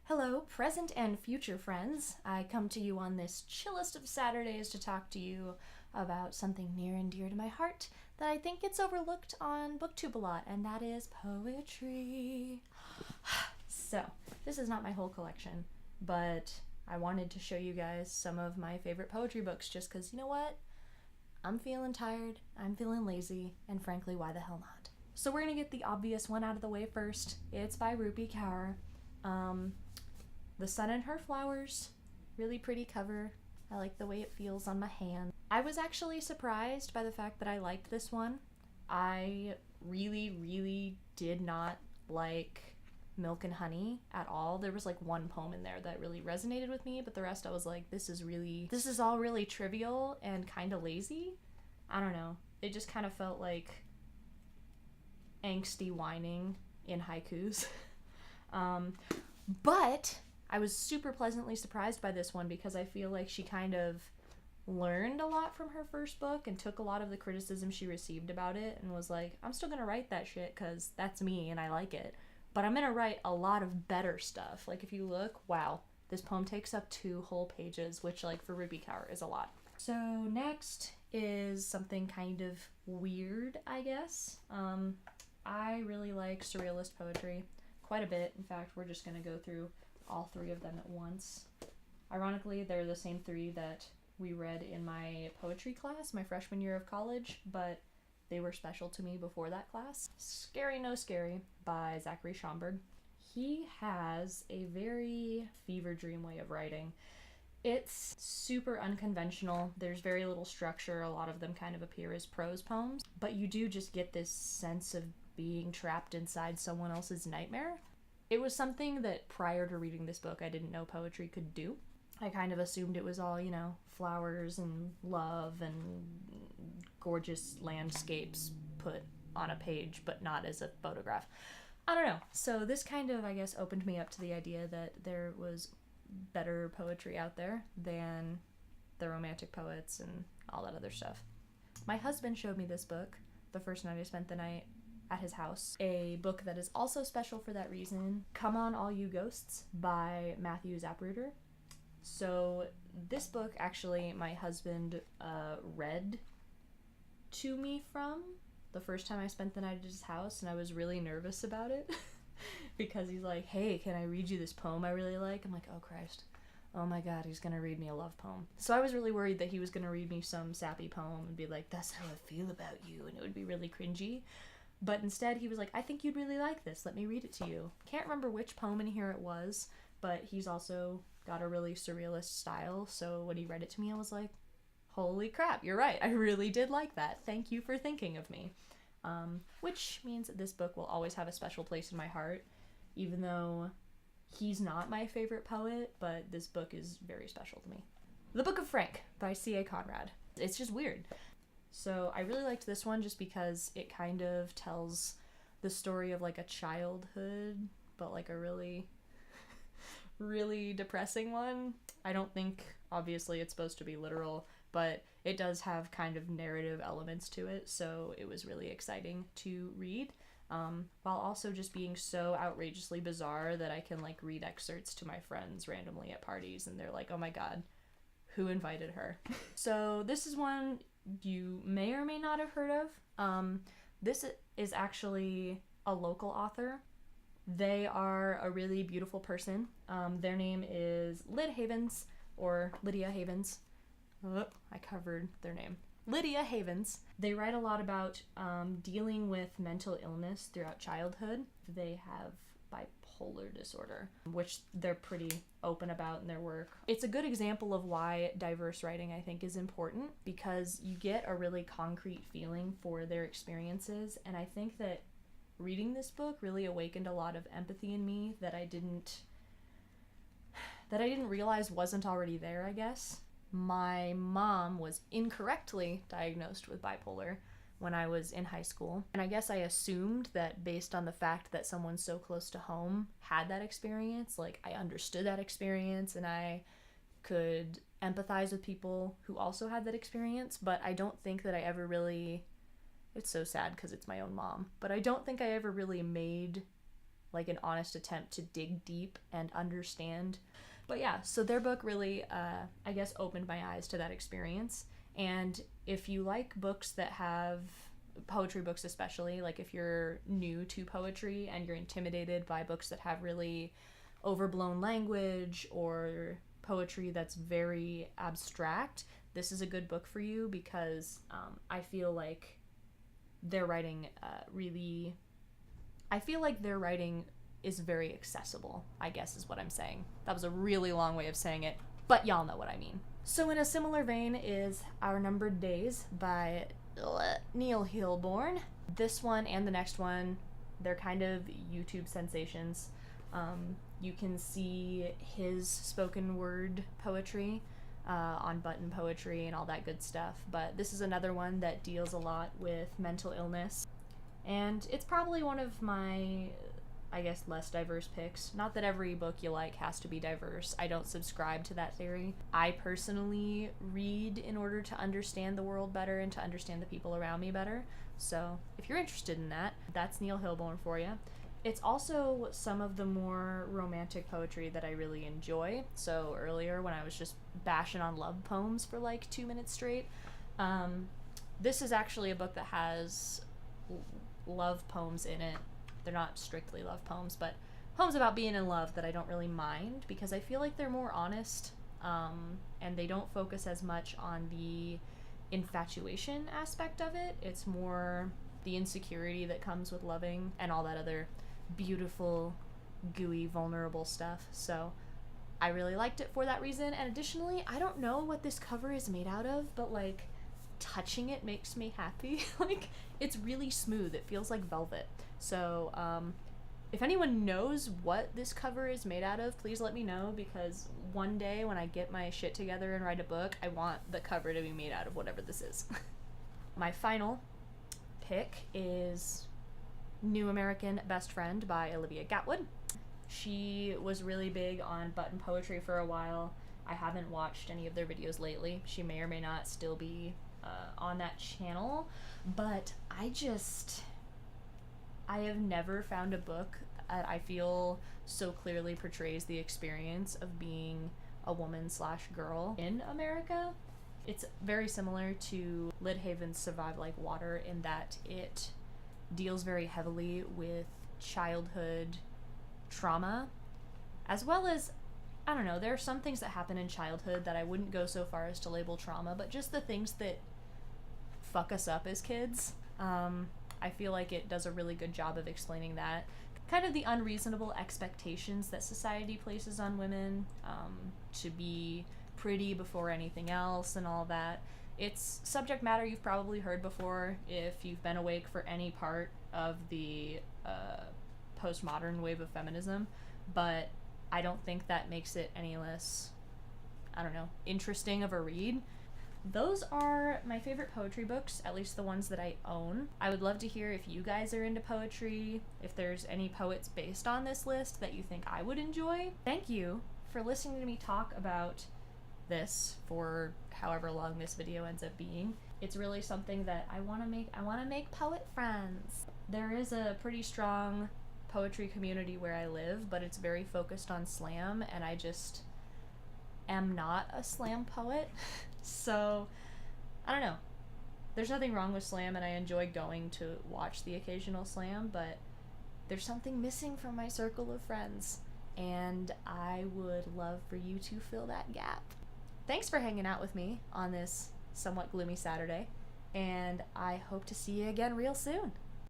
Hello, present and future friends. I come to you on this chillest of Saturdays to talk to you about something near and dear to my heart that I think gets overlooked on BookTube a lot, and that is poetry. So, this is not my whole collection, but I wanted to show you guys some of my favorite poetry books just because, you know what? I'm feeling tired, I'm feeling lazy, and frankly, why the hell not? So we're gonna get the obvious one out of the way first. It's by Rupi Kaur. The Sun and Her Flowers, really pretty cover. I like the way it feels on my hand. I was actually surprised by the fact that I liked this one. I really did not like Milk and Honey at all. There was like one poem in there that really resonated with me, but the rest I was like, this is all really trivial and kind of lazy. I don't know. It just kind of felt like angsty whining in haikus. But I was super pleasantly surprised by this one because I feel like she kind of learned a lot from her first book and took a lot of the criticism she received about it and was like, I'm still gonna write that shit because that's me and I like it, but I'm gonna write a lot of better stuff. Like if you look, wow, this poem takes up 2 whole pages, which like for Rupi Kaur is a lot. So next is something kind of weird, I guess. I really like surrealist poetry quite a bit. In fact, we're just gonna go through all 3 of them at once. Ironically, they're the same 3 that we read in my poetry class my freshman year of college, but they were special to me before that class. Scary No Scary by Zachary Schomburg. He has a very fever dream way of writing. It's super unconventional. There's very little structure. A lot of them kind of appear as prose poems, but you do just get this sense of being trapped inside someone else's nightmare. It was something that prior to reading this book I didn't know poetry could do. I kind of assumed it was all, flowers and love and gorgeous landscapes put on a page, but not as a photograph. I don't know. So this kind of, I guess, opened me up to the idea that there was better poetry out there than the romantic poets and all that other stuff. My husband showed me this book the first night I spent the night at his house. A book that is also special for that reason, Come On All You Ghosts by Matthew Zapruder. So this book actually my husband read to me from the first time I spent the night at his house, and I was really nervous about it because he's like, hey, can I read you this poem I really like? I'm like, oh Christ. Oh my god, he's gonna read me a love poem. So I was really worried that he was gonna read me some sappy poem and be like, that's how I feel about you, and it would be really cringy. But instead he was like, I think you'd really like this, let me read it to you. Can't remember which poem in here it was, but he's also got a really surrealist style, so when he read it to me I was like, holy crap, you're right, I really did like that. Thank you for thinking of me. Which means that this book will always have a special place in my heart, even though he's not my favorite poet, but this book is very special to me. The Book of Frank by C.A. Conrad. It's just weird. So I really liked this one just because it kind of tells the story of like a childhood, but like a really depressing one. I don't think, obviously, it's supposed to be literal, but it does have kind of narrative elements to it, so it was really exciting to read, while also just being so outrageously bizarre that I can like read excerpts to my friends randomly at parties and they're like, oh my god, who invited her? So this is one you may or may not have heard of. This is actually a local author. They are a really beautiful person. Their name is Lydia Havens. Oh, I covered their name. Lydia Havens. They write a lot about dealing with mental illness throughout childhood. They have bipolar disorder, which they're pretty open about in their work. It's a good example of why diverse writing, I think, is important, because you get a really concrete feeling for their experiences, and I think that reading this book really awakened a lot of empathy in me that I didn't realize wasn't already there, I guess. My mom was incorrectly diagnosed with bipolar when I was in high school, and I guess I assumed that based on the fact that someone so close to home had that experience, like I understood that experience and I could empathize with people who also had that experience, but I don't think that I ever really, it's so sad because it's my own mom, but I don't think I ever really made like an honest attempt to dig deep and understand. But yeah, so their book really, I guess, opened my eyes to that experience. And if you like books that have, poetry books especially, like if you're new to poetry and you're intimidated by books that have really overblown language or poetry that's very abstract, this is a good book for you, because I feel like their writing is very accessible, I guess is what I'm saying. That was a really long way of saying it, but y'all know what I mean. So in a similar vein is Our Numbered Days by Neil Hilborn. This one and the next one, they're kind of YouTube sensations. You can see his spoken word poetry on Button Poetry and all that good stuff, but this is another one that deals a lot with mental illness, and it's probably one of my, I guess, less diverse picks. Not that every book you like has to be diverse. I don't subscribe to that theory. I personally read in order to understand the world better and to understand the people around me better. So if you're interested in that, that's Neil Hilborn for you. It's also some of the more romantic poetry that I really enjoy. So earlier when I was just bashing on love poems for like 2 minutes straight, this is actually a book that has love poems in it. They're not strictly love poems, but poems about being in love that I don't really mind, because I feel like they're more honest, and they don't focus as much on the infatuation aspect of it. It's more the insecurity that comes with loving and all that other beautiful, gooey, vulnerable stuff. So I really liked it for that reason. And additionally, I don't know what this cover is made out of, but like touching it makes me happy. Like, it's really smooth. It feels like velvet. So if anyone knows what this cover is made out of, please let me know, because one day when I get my shit together and write a book, I want the cover to be made out of whatever this is. My final pick is New American Best Friend by Olivia Gatwood. She was really big on Button Poetry for a while. I haven't watched any of their videos lately. She may or may not still be on that channel, but I have never found a book that I feel so clearly portrays the experience of being a woman/girl in America. It's very similar to Lidhaven's Survive Like Water in that it deals very heavily with childhood trauma, as well as, I don't know, there are some things that happen in childhood that I wouldn't go so far as to label trauma, but just the things that fuck us up as kids. I feel like it does a really good job of explaining that. Kind of the unreasonable expectations that society places on women, to be pretty before anything else and all that. It's subject matter you've probably heard before if you've been awake for any part of the postmodern wave of feminism, but I don't think that makes it any less, I don't know, interesting of a read. Those are my favorite poetry books, at least the ones that I own. I would love to hear if you guys are into poetry, if there's any poets based on this list that you think I would enjoy. Thank you for listening to me talk about this for however long this video ends up being. It's really something that I want to make poet friends. There is a pretty strong poetry community where I live, but it's very focused on slam, and I just am not a slam poet. So I don't know. There's nothing wrong with slam, and I enjoy going to watch the occasional slam, but there's something missing from my circle of friends, and I would love for you to fill that gap. Thanks for hanging out with me on this somewhat gloomy Saturday, and I hope to see you again real soon.